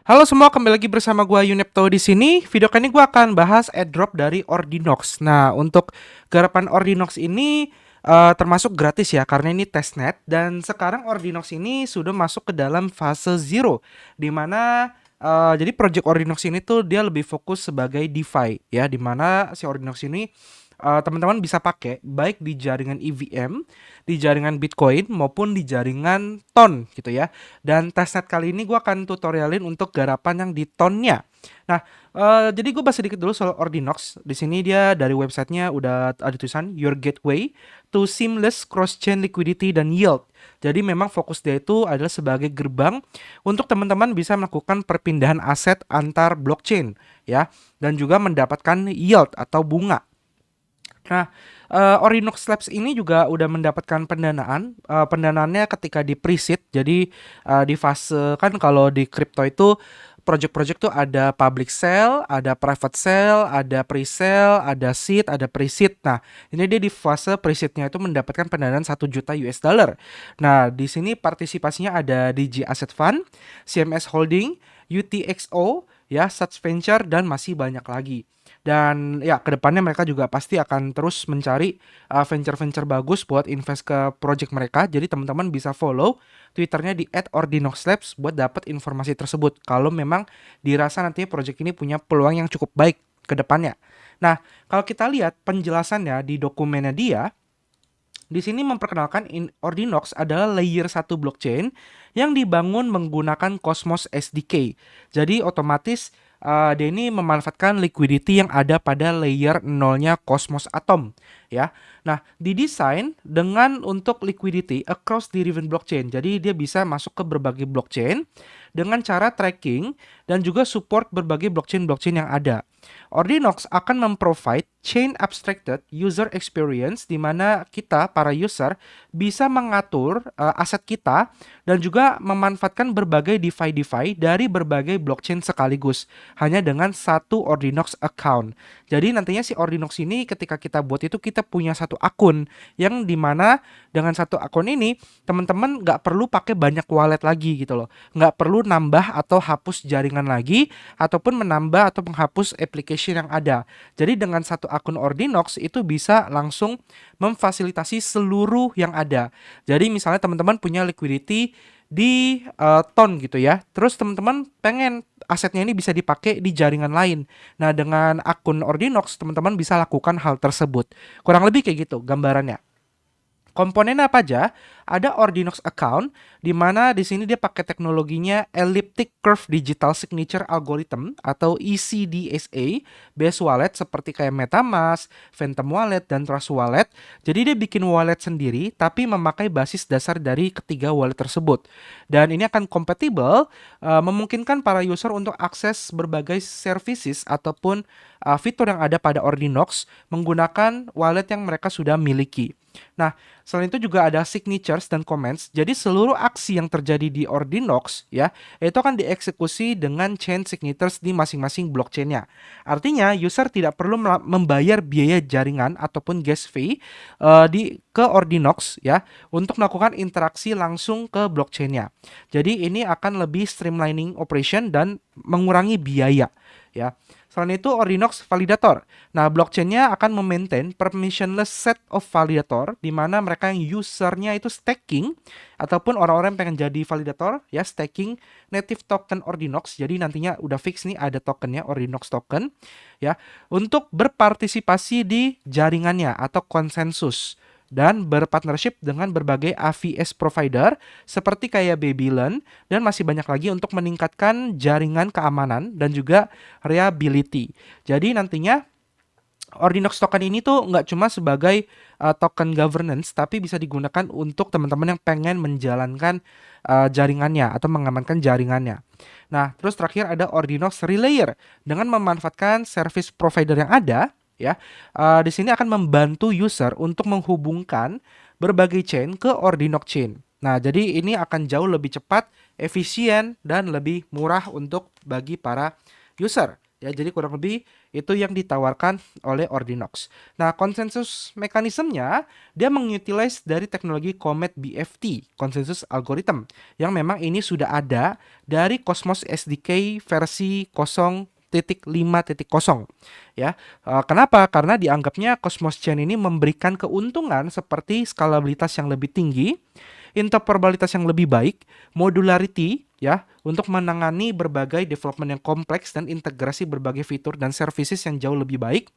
Halo semua, kembali lagi bersama gua Yunepto di sini. Video kali ini gua akan bahas airdrop dari Ordinox. Nah, untuk garapan Ordinox ini termasuk gratis ya, karena ini testnet dan sekarang Ordinox ini sudah masuk ke dalam fase zero, di mana jadi project Ordinox ini tuh dia lebih fokus sebagai DeFi ya, di mana si Ordinox ini teman-teman bisa pakai baik di jaringan EVM, di jaringan Bitcoin maupun di jaringan Ton gitu ya. Dan testnet kali ini gue akan tutorialin untuk garapan yang di tonnya. Nah, jadi gue bahas sedikit dulu soal Ordinox. Di sini dia dari websitenya udah ada tulisan Your Gateway to Seamless Cross-Chain Liquidity dan Yield. Jadi memang fokus dia itu adalah sebagai gerbang untuk teman-teman bisa melakukan perpindahan aset antar blockchain ya, dan juga mendapatkan yield atau bunga. Nah, Orinox Labs ini juga udah mendapatkan pendanaan. Pendanaannya ketika di pre-seed. Jadi di fase kan kalau di crypto itu project-project tuh ada public sale, ada private sale, ada pre-sale, ada seed, ada pre-seed. Nah, ini dia di fase pre-seednya itu mendapatkan pendanaan 1 juta US dollar. Nah, di sini partisipasinya ada DG Asset Fund, CMS Holding, UTXO, ya, Such Venture dan masih banyak lagi. Dan ya kedepannya mereka juga pasti akan terus mencari venture-venture bagus buat invest ke project mereka. Jadi teman-teman bisa follow Twitternya di @ordinoxlabs buat dapat informasi tersebut. Kalau memang dirasa nantinya project ini punya peluang yang cukup baik ke depannya. Nah, kalau kita lihat penjelasannya di dokumennya dia, di sini memperkenalkan Ordinox adalah layer 1 blockchain yang dibangun menggunakan Cosmos SDK. Jadi otomatis dia ini memanfaatkan liquidity yang ada pada layer nolnya Cosmos Atom ya. Nah, didesain dengan untuk liquidity across the different blockchain. Jadi dia bisa masuk ke berbagai blockchain dengan cara tracking dan juga support berbagai blockchain-blockchain yang ada. Ordinox akan memprovide chain abstracted user experience di mana kita para user bisa mengatur aset kita dan juga memanfaatkan berbagai DeFi dari berbagai blockchain sekaligus hanya dengan satu Ordinox account. Jadi nantinya si Ordinox ini ketika kita buat itu kita punya satu akun yang dimana dengan satu akun ini teman-teman nggak perlu pakai banyak wallet lagi gitu loh, nggak perlu nambah atau hapus jaringan lagi ataupun menambah atau menghapus application yang ada. Jadi dengan satu akun Ordinox itu bisa langsung memfasilitasi seluruh yang ada. Jadi misalnya teman-teman punya liquidity di ton gitu ya. Terus teman-teman pengen asetnya ini bisa dipakai di jaringan lain. Nah, dengan akun Ordinox teman-teman bisa lakukan hal tersebut. Kurang lebih kayak gitu gambarannya. Komponennya apa aja? Ada Ordinox account di mana di sini dia pakai teknologinya Elliptic Curve Digital Signature Algorithm atau ECDSA based wallet seperti kayak MetaMask, Phantom Wallet dan Trust Wallet. Jadi dia bikin wallet sendiri tapi memakai basis dasar dari ketiga wallet tersebut. Dan ini akan kompatibel memungkinkan para user untuk akses berbagai services ataupun fitur yang ada pada Ordinox menggunakan wallet yang mereka sudah miliki. Nah, selain itu juga ada signatures dan comments. Jadi seluruh aksi yang terjadi di Ordinox ya, itu akan dieksekusi dengan chain signatures di masing-masing blockchainnya. Artinya user tidak perlu membayar biaya jaringan ataupun gas fee ke Ordinox ya untuk melakukan interaksi langsung ke blockchainnya. Jadi ini akan lebih streamlining operation dan mengurangi biaya ya. Selain itu Ordinox Validator. Nah, blockchainnya akan memaintain permissionless set of validator di mana mereka yang usernya itu staking ataupun orang-orang yang pengen jadi validator ya staking native token Ordinox. Jadi nantinya udah fix nih ada tokennya Ordinox token ya untuk berpartisipasi di jaringannya atau konsensus dan berpartnership dengan berbagai AVS provider seperti kayak Babylon dan masih banyak lagi untuk meningkatkan jaringan keamanan dan juga reliability. Jadi nantinya Ordinox token ini tuh nggak cuma sebagai token governance, tapi bisa digunakan untuk teman-teman yang pengen menjalankan jaringannya atau mengamankan jaringannya. Nah, terus terakhir ada Ordinox Relayer dengan memanfaatkan service provider yang ada ya. Di sini akan membantu user untuk menghubungkan berbagai chain ke Ordinox chain. Nah, jadi ini akan jauh lebih cepat, efisien dan lebih murah untuk bagi para user. Ya, jadi kurang lebih itu yang ditawarkan oleh Ordinox. Nah, konsensus mekanismenya dia mengutilize dari teknologi Comet BFT, konsensus algorithm, yang memang ini sudah ada dari Cosmos SDK versi 0.5.0 ya. Kenapa? Karena dianggapnya Cosmos Chain ini memberikan keuntungan seperti skalabilitas yang lebih tinggi, interoperabilitas yang lebih baik, modularity ya untuk menangani berbagai development yang kompleks dan integrasi berbagai fitur dan services yang jauh lebih baik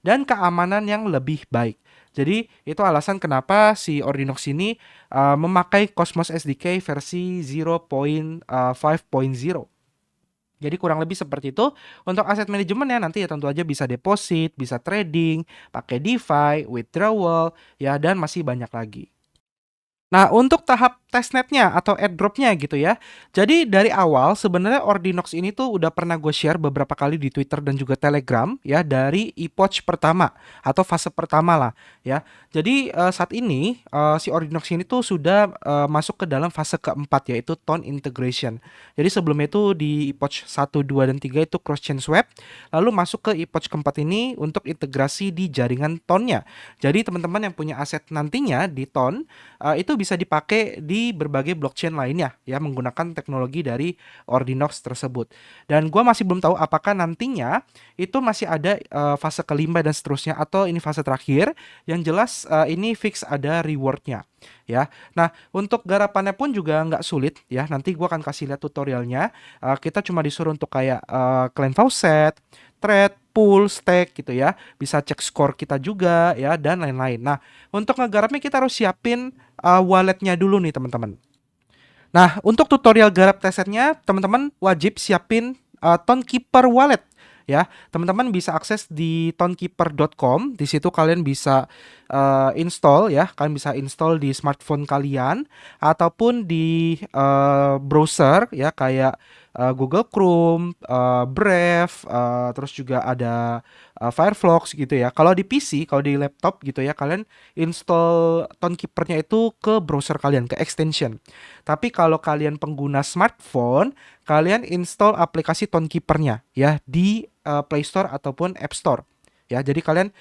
dan keamanan yang lebih baik. Jadi itu alasan kenapa si Ordinox ini memakai Cosmos SDK versi 0.5.0. Jadi kurang lebih seperti itu. Untuk aset manajemen ya nanti ya tentu aja bisa deposit, bisa trading, pakai DeFi, withdrawal, ya dan masih banyak lagi. Nah, untuk tahap testnetnya atau airdropnya gitu ya. Jadi dari awal sebenarnya Ordinox ini tuh udah pernah gue share beberapa kali di Twitter dan juga Telegram ya dari epoch pertama atau fase pertama lah ya. Jadi saat ini si Ordinox ini tuh sudah masuk ke dalam fase keempat yaitu Tone Integration. Jadi sebelumnya itu di epoch 1, 2, dan 3 itu cross chain swap, lalu masuk ke epoch keempat ini untuk integrasi di jaringan Tone-nya. Jadi teman-teman yang punya aset nantinya di Tone itu bisa dipakai di berbagai blockchain lainnya ya menggunakan teknologi dari Ordinox tersebut. Dan gua masih belum tahu apakah nantinya itu masih ada fase kelima dan seterusnya atau ini fase terakhir. Yang jelas ini fix ada rewardnya ya. Nah, untuk garapannya pun juga nggak sulit ya. Nanti gua akan kasih lihat tutorialnya. Kita cuma disuruh untuk kayak claim faucet, trade, pool, stake gitu ya. Bisa cek skor kita juga ya dan lain-lain. Nah, untuk ngegarapnya kita harus siapin walletnya dulu nih teman-teman. Nah, untuk tutorial garap testnetnya, teman-teman wajib siapin Tonekeeper wallet ya. Teman-teman bisa akses di tonekeeper.com. Di situ kalian bisa install ya. Kalian bisa install di smartphone kalian ataupun di browser ya kayak Google Chrome, Brave, terus juga ada Firefox gitu ya. Kalau di PC, kalau di laptop gitu ya, kalian install Tonekeeper-nya itu ke browser kalian, ke extension. Tapi kalau kalian pengguna smartphone, kalian install aplikasi Tonekeeper-nya ya di Play Store ataupun App Store. Ya, jadi kalian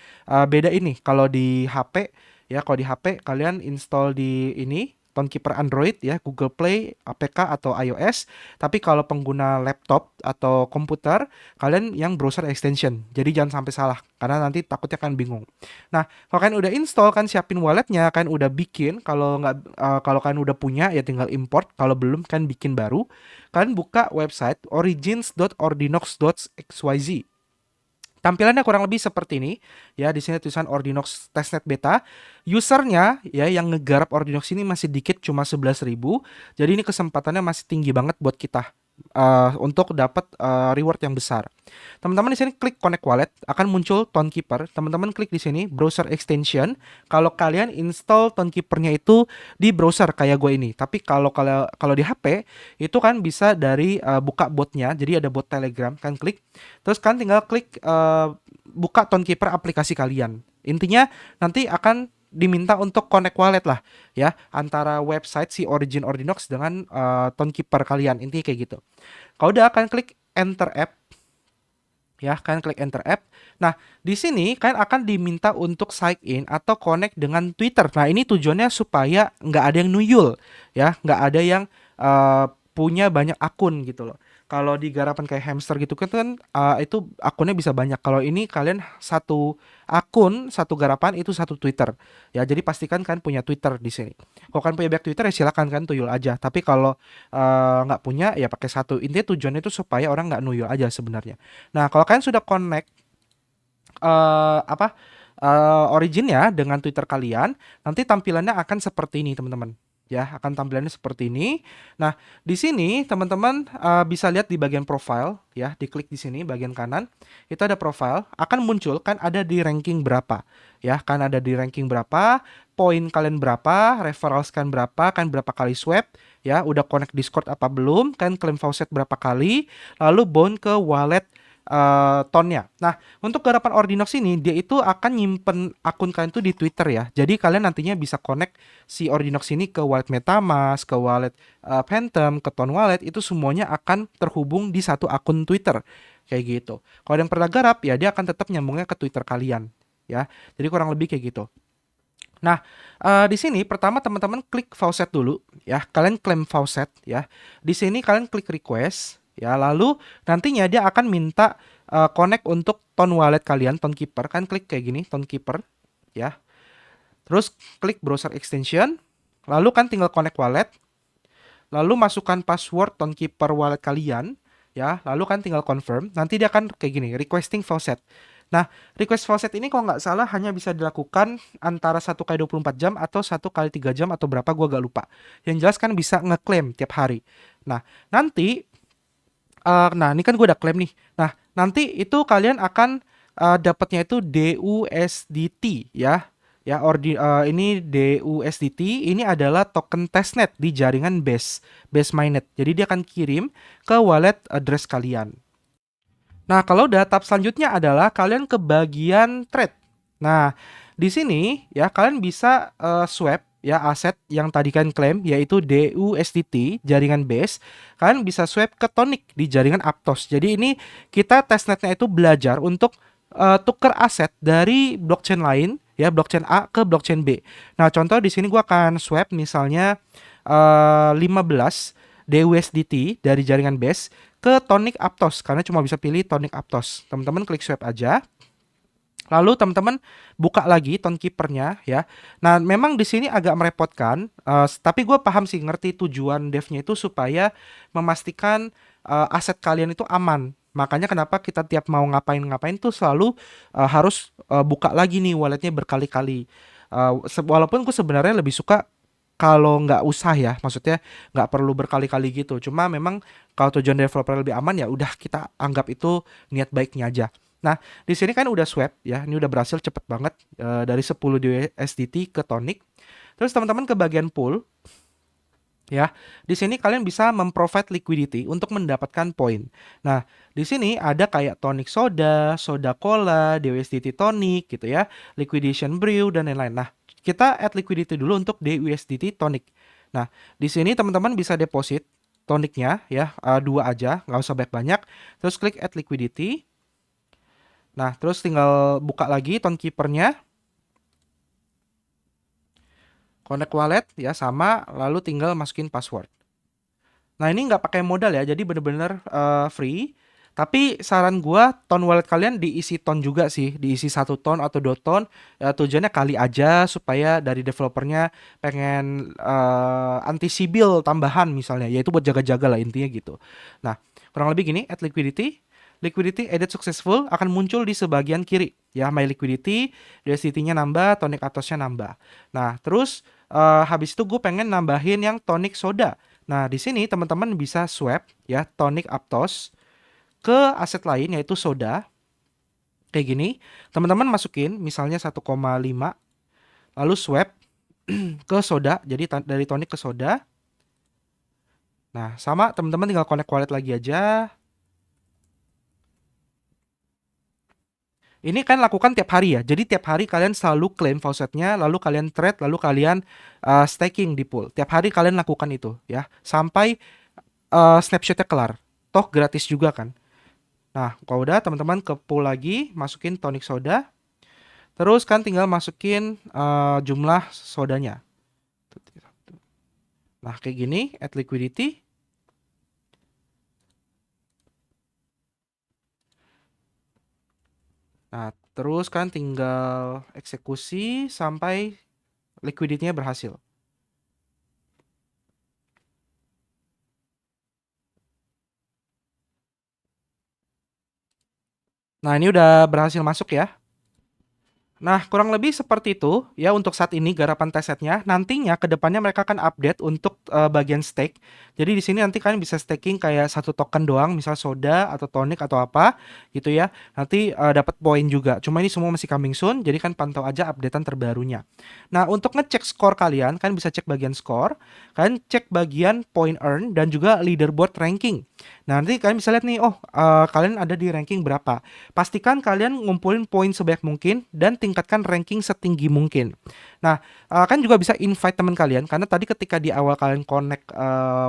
beda ini kalau di HP ya, kalau di HP kalian install di ini Tonekeeper Android ya, Google Play, APK atau iOS. Tapi kalau pengguna laptop atau komputer, kalian yang browser extension. Jadi jangan sampai salah karena nanti takutnya kan bingung. Nah, kalau kalian udah install kan siapin walletnya, kalian udah bikin. Kalau nggak kalau kalian udah punya ya tinggal import. Kalau belum kan bikin baru. Kalian buka website origins.ordinox.xyz. Tampilannya kurang lebih seperti ini ya. Di sini tulisan Ordinox testnet beta. Usernya ya yang ngegarap Ordinox ini masih dikit, cuma 11.000. Jadi ini kesempatannya masih tinggi banget buat kita untuk dapat reward yang besar. Teman-teman di sini klik connect wallet, akan muncul Tonekeeper. Teman-teman klik di sini browser extension. Kalau kalian install Tonekeeper-nya itu di browser kayak gue ini. Tapi kalau di HP itu kan bisa dari buka botnya. Jadi ada bot Telegram, kan klik. Terus kan tinggal klik buka Tonekeeper aplikasi kalian. Intinya nanti akan diminta untuk connect wallet lah ya antara website si Origin Ordinox dengan Tonekeeper kalian. Intinya kayak gitu. Kalau udah kalian klik enter app ya, kalian klik enter app. Nah, di sini kalian akan diminta untuk sign in atau connect dengan Twitter. Nah, ini tujuannya supaya nggak ada yang nuyul ya, nggak ada yang punya banyak akun gitu loh. Kalau di garapan kayak hamster gitu kan itu akunnya bisa banyak. Kalau ini kalian satu akun, satu garapan itu satu Twitter. Ya, jadi pastikan kan punya Twitter di sini. Kalau kan punya banyak Twitter ya silakan kan tuyul aja. Tapi kalau nggak punya ya pakai satu. Intinya tujuannya itu supaya orang nggak nuyul aja sebenarnya. Nah, kalau kalian sudah connect apa originnya dengan Twitter kalian, nanti tampilannya akan seperti ini, teman-teman. Ya, akan tampilannya seperti ini. Nah, di sini teman-teman bisa lihat di bagian profile ya, diklik di sini bagian kanan. Itu ada profile, akan muncul kan ada di ranking berapa. Ya, kan ada di ranking berapa, poin kalian berapa, referrals kan berapa, kan berapa kali swap, ya, udah connect Discord apa belum, kan claim faucet berapa kali, lalu bound ke wallet tonnya. Nah, untuk garapan Ordinox ini dia itu akan nyimpen akun kalian tuh di Twitter ya. Jadi kalian nantinya bisa connect si Ordinox ini ke wallet MetaMask, ke wallet Phantom, ke Ton Wallet, itu semuanya akan terhubung di satu akun Twitter. kayak gitu. Kalau ada yang pernah garap ya dia akan tetap nyambungnya ke Twitter kalian ya. Jadi kurang lebih kayak gitu. Nah, di sini pertama teman-teman klik faucet dulu ya. Kalian klaim faucet ya. Di sini kalian klik request ya. Lalu nantinya dia akan minta connect untuk Ton wallet kalian, Ton Keeper. Kan klik kayak gini, Ton Keeper ya. Terus klik browser extension. Lalu kan tinggal connect wallet. Lalu masukkan password Ton Keeper wallet kalian ya. Lalu kan tinggal confirm. Nanti dia akan kayak gini, requesting faucet. Nah, request faucet ini kalau nggak salah hanya bisa dilakukan antara 1 kali 24 jam atau 1 kali 3 jam atau berapa gue gak lupa. Yang jelas kan bisa ngeklaim tiap hari. Nah, nanti, nah ini kan gue udah klaim nih. Nah, nanti itu kalian akan dapatnya itu DUSDT ya. Ya, ini DUSDT ini adalah token testnet di jaringan Base mainnet. Jadi dia akan kirim ke wallet address kalian. Nah, kalau udah tahap selanjutnya adalah kalian ke bagian trade. Nah, di sini ya kalian bisa swap ya aset yang tadi kalian klaim yaitu DUSDT jaringan Base. Kalian bisa swap ke Tonic di jaringan Aptos. Jadi ini kita testnetnya itu belajar untuk tuker aset dari blockchain lain ya blockchain A ke blockchain B. Nah, contoh di sini gua akan swap misalnya 15 DUSDT dari jaringan Base ke Tonic Aptos karena cuma bisa pilih Tonic Aptos. Teman-teman klik swap aja. Lalu teman-teman buka lagi Ton Keeper-nya ya. Nah, memang di sini agak merepotkan, tapi gue paham sih ngerti tujuan devnya itu supaya memastikan aset kalian itu aman. Makanya kenapa kita tiap mau ngapain-ngapain tuh selalu harus buka lagi nih walletnya berkali-kali. Walaupun gue sebenarnya lebih suka kalau nggak usah ya, maksudnya nggak perlu berkali-kali gitu. Cuma memang kalau tujuan developer lebih aman ya udah kita anggap itu niat baiknya aja. Nah, di sini kan udah swap ya, ini udah berhasil cepet banget dari 10 USDT ke Tonic. Terus teman-teman ke bagian pool ya. Di sini kalian bisa memprovide liquidity untuk mendapatkan poin. Nah, di sini ada kayak tonic soda, soda cola, DUSDT tonic gitu ya, liquidation brew dan lain-lain. Nah, kita add liquidity dulu untuk DUSDT tonic. Nah, di sini teman-teman bisa deposit tonicnya ya, dua aja, nggak usah banyak-banyak. Terus klik add liquidity. Nah, terus tinggal buka lagi Ton Keeper-nya. Connect wallet ya sama, lalu tinggal masukin password. Nah, ini nggak pakai modal ya, jadi bener-bener free. Tapi saran gua ton wallet kalian diisi ton juga sih, diisi 1 ton atau 2 ton. Ya, tujuannya kali aja supaya dari developernya pengen anti sibil tambahan misalnya, yaitu buat jaga-jaga lah intinya gitu. Nah, kurang lebih gini, add liquidity. Liquidity added successful akan muncul di sebagian kiri. Ya, my liquidity, USDT-nya nambah, tonic atasnya nambah. Nah, terus habis itu gue pengen nambahin yang tonic soda. Nah, di sini teman-teman bisa swap ya tonic Aptos ke aset lain yaitu soda. Kayak gini, teman-teman masukin misalnya 1,5 lalu swap ke soda. Jadi dari tonic ke soda. Nah, sama teman-teman tinggal connect wallet lagi aja. Ini kan lakukan tiap hari ya. Jadi tiap hari kalian selalu claim faucetnya, lalu kalian trade, lalu kalian staking di pool. Tiap hari kalian lakukan itu ya, sampai snapshotnya kelar. Toh gratis juga kan. Nah, kalau udah teman-teman ke pool lagi, masukin tonic soda. Terus kan tinggal masukin jumlah sodanya. Nah, kayak gini, add liquidity. Nah, terus kan tinggal eksekusi sampai liquidity-nya berhasil. Nah, ini udah berhasil masuk ya. Nah, kurang lebih seperti itu ya untuk saat ini garapan testnetnya. Nantinya ke depannya mereka akan update untuk bagian stake. Jadi di sini nanti kalian bisa staking kayak 1 token doang, misal soda atau tonic atau apa gitu ya. Nanti dapat poin juga. Cuma ini semua masih coming soon, jadi kan pantau aja updatean terbarunya. Nah, untuk ngecek skor kalian, kalian bisa cek bagian skor, kalian cek bagian point earn dan juga leaderboard ranking. Nah, nanti kalian bisa lihat nih, oh kalian ada di ranking berapa. Pastikan kalian ngumpulin poin sebanyak mungkin dan tingkat meningkatkan ranking setinggi mungkin. Nah, kan juga bisa invite teman kalian karena tadi ketika di awal kalian connect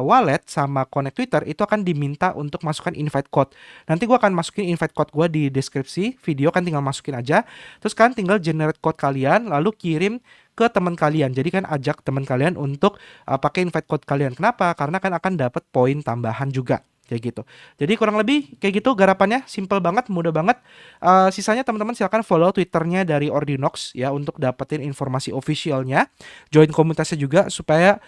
wallet sama connect Twitter itu akan diminta untuk masukkan invite code. Nanti gua akan masukin invite code gua di deskripsi video, kan tinggal masukin aja. Terus kan tinggal generate code kalian lalu kirim ke teman kalian. Jadi kan ajak teman kalian untuk pakai invite code kalian. Kenapa? Karena kan akan dapat poin tambahan juga. Kayak gitu. Jadi kurang lebih kayak gitu garapannya, simple banget, mudah banget. Sisanya teman-teman silakan follow Twitternya dari Ordinox ya untuk dapetin informasi officialnya. Join komunitasnya juga supaya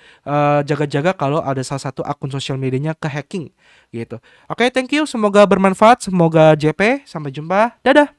jaga-jaga kalau ada salah satu akun sosial medianya ke hacking gitu. Oke, thank you. Semoga bermanfaat. Semoga JP. Sampai jumpa. Dadah.